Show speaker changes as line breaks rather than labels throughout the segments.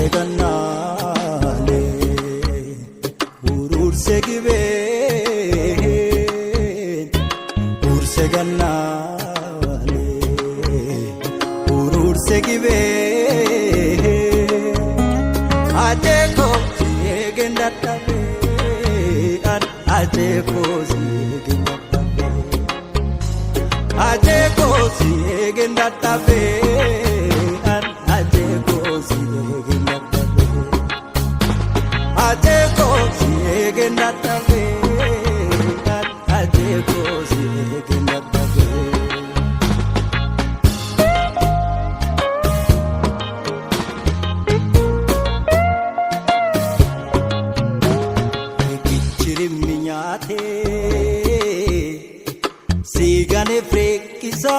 ganale ururse gibe urse ganale ururse gibe ajeko sigenda tabe ajeko sigenda tabe ajeko sigenda tabe ajeko sigenda tabe ajeko sigenda tabe ajeko sigenda tabe kichiriminyate sigane frekisa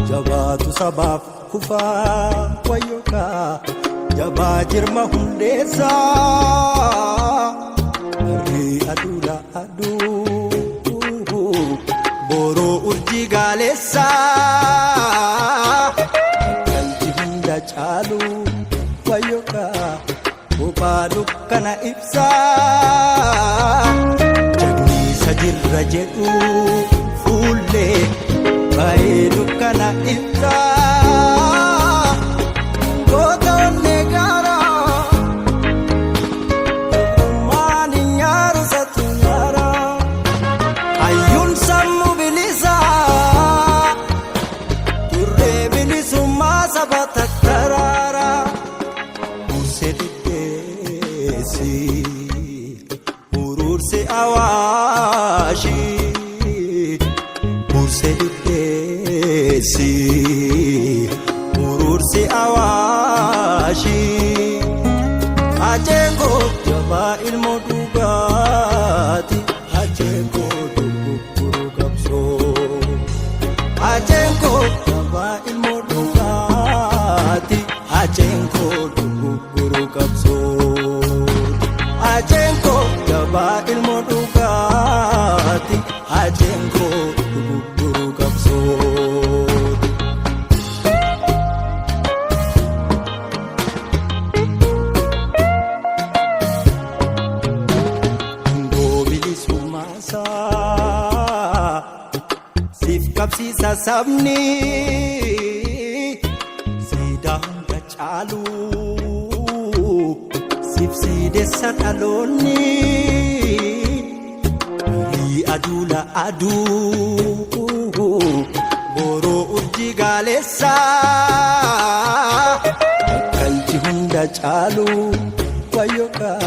jabatu sabab kufa wayoka jabajir mahundesa ari adula adu boro urji galesa kalji hunda chalu wayoka upalu kana ipsa jagni sajirra jedhu fulle baedu kana ipsa godonne gara mani nyaru satunyara ayun sammu bilisa turre bilisumma sabataktarara usedesi ururse awashi usedesi ururse awashi ajengo jaba ilmo dugati ajengo duguru kapso ajengo jaba ilmo dugati ajengo duguru kapso ajengo jaba ilmo dugati ajengo duguru kapso sif kapsisa sabni sidam chalu sif sidesa taloni ri adula adu boro urji galesa kalji hunda chalu wayoka